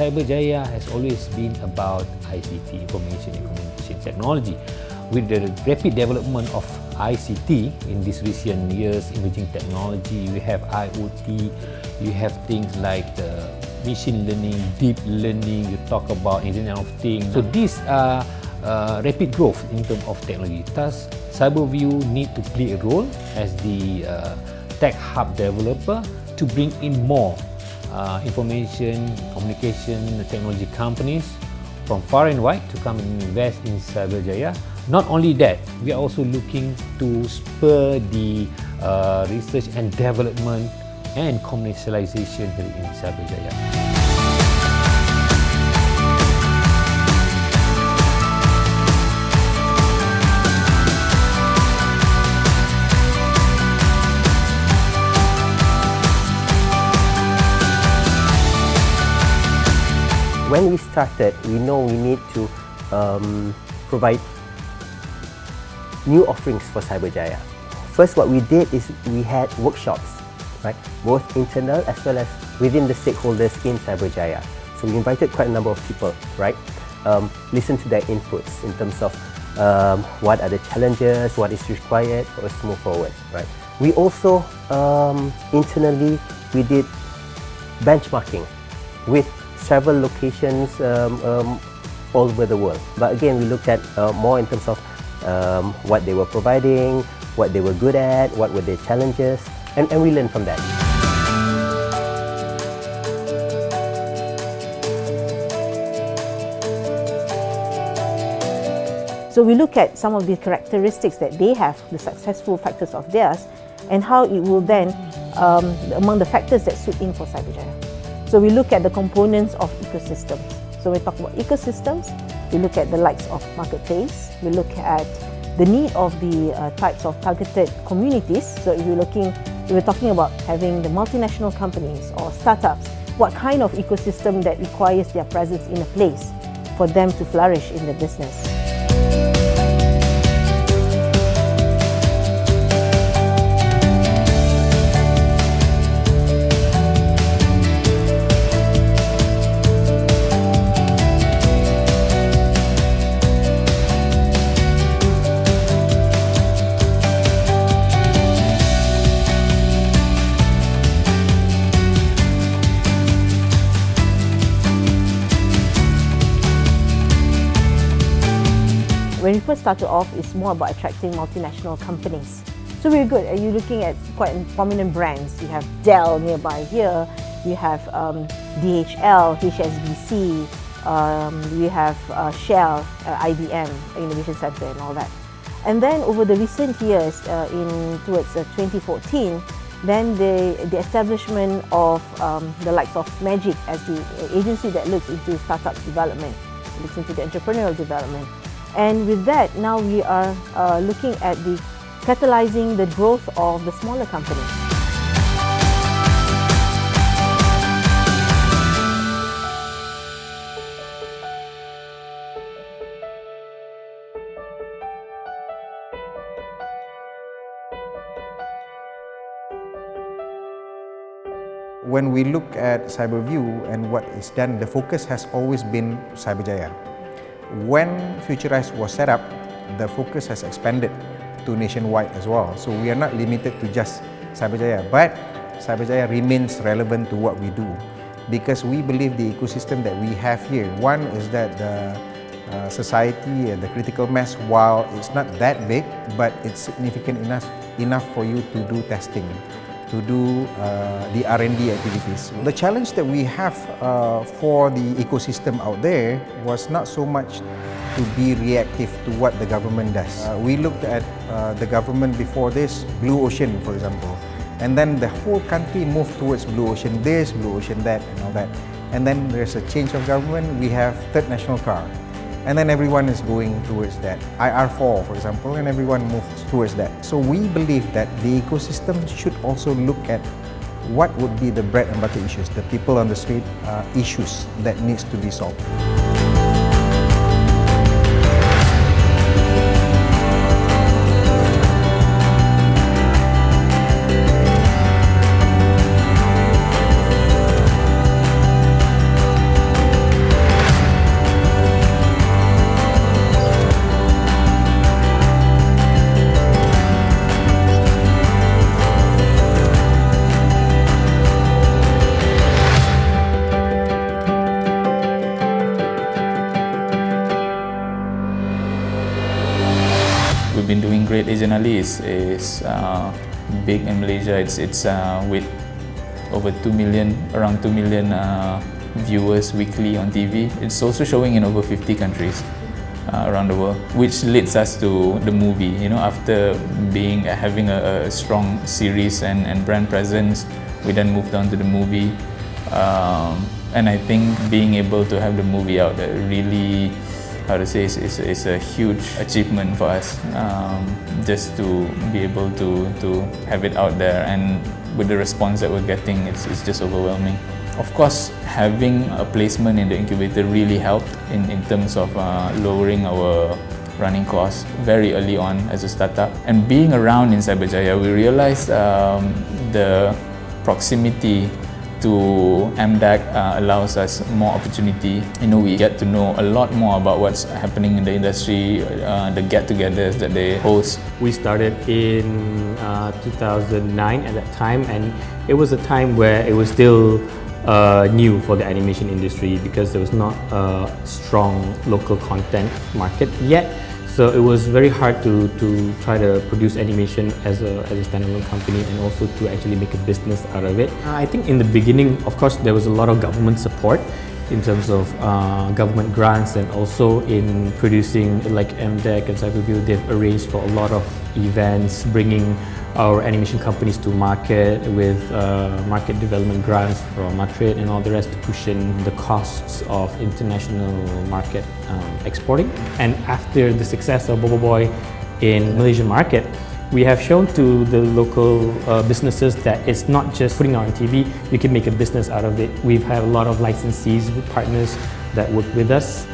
Cyberjaya has always been about ICT, information and communication technology. With the rapid development of ICT in these recent years, emerging technology, we have IoT, you have things like the machine learning, deep learning, you talk about Internet of Things. So these are rapid growth in terms of technology. Thus, Cyberview need to play a role as the tech hub developer to bring in more information, communication, technology companies from far and wide to come and invest in Cyberjaya. Not only that, we are also looking to spur the research and development and commercialization here in Cyberjaya. When we started, we know we need to provide new offerings for Cyberjaya. First, what we did is we had workshops, right? Both internal as well as within the stakeholders in Cyberjaya. So we invited quite a number of people, right? Listen to their inputs in terms of what are the challenges, what is required for us to move forward, right? We also internally we did benchmarking with several locations all over the world. But again, we looked at more in terms of what they were providing, what they were good at, what were their challenges, and we learned from that. So we look at some of the characteristics that they have, the successful factors of theirs, and how it will then, among the factors that suit in for Cyberjaya. So we look at the components of ecosystems. So we talk about ecosystems, we look at the likes of marketplace, we look at the need of the types of targeted communities. So if we're talking about having the multinational companies or startups, what kind of ecosystem that requires their presence in a place for them to flourish in the business. When we first started off, it's more about attracting multinational companies. So we're good. You're looking at quite prominent brands. You have Dell nearby here. You have DHL, HSBC. We have Shell, IBM, Innovation Center, and all that. And then over the recent years, towards 2014, then the establishment of the likes of Magic as the agency that looks into startup development, looks into the entrepreneurial development. And with that, now we are looking at the catalyzing the growth of the smaller companies. When we look at Cyberview and what is done, the focus has always been Cyberjaya. When Futurize was set up, the focus has expanded to nationwide as well. So we are not limited to just Cyberjaya, but Cyberjaya remains relevant to what we do because we believe the ecosystem that we have here, one is that the society and the critical mass, while it's not that big, but it's significant enough for you to do testing, to do the R&D activities. The challenge that we have for the ecosystem out there was not so much to be reactive to what the government does. We looked at the government before this, Blue Ocean for example, and then the whole country moved towards Blue Ocean this, Blue Ocean that, and all that. And then there's a change of government, we have third national car. And then everyone is going towards that. IR4, for example, and everyone moves towards that. So we believe that the ecosystem should also look at what would be the bread and butter issues, the people on the street issues that needs to be solved. we've been doing great. Agent Ali is big in Malaysia. It's with over 2 million, around 2 million viewers weekly on TV. It's also showing in over 50 countries around the world, which leads us to the movie. You know, after having a strong series and brand presence, we then moved on to the movie. And I think being able to have the movie out really, how to say, is a huge achievement for us. Just to be able to have it out there, and with the response that we're getting, it's just overwhelming. Of course, having a placement in the incubator really helped in terms of lowering our running costs very early on as a startup. And being around in Cyberjaya, we realized the proximity to MDAC allows us more opportunity. You know, we get to know a lot more about what's happening in the industry, the get-togethers that they host. We started in 2009 at that time, and it was a time where it was still new for the animation industry because there was not a strong local content market yet. So it was very hard to try to produce animation as a standalone company, and also to actually make a business out of it. I think in the beginning, of course, there was a lot of government support in terms of government grants, and also in producing, like MDEC and Cyberview, they've arranged for a lot of events, bringing our animation companies to market with market development grants from Madrid and all the rest to cushion the costs of international market exporting. And after the success of Bobo Boy in Malaysian market, we have shown to the local businesses that it's not just putting it on TV, you can make a business out of it. We've had a lot of licensees, partners that work with us.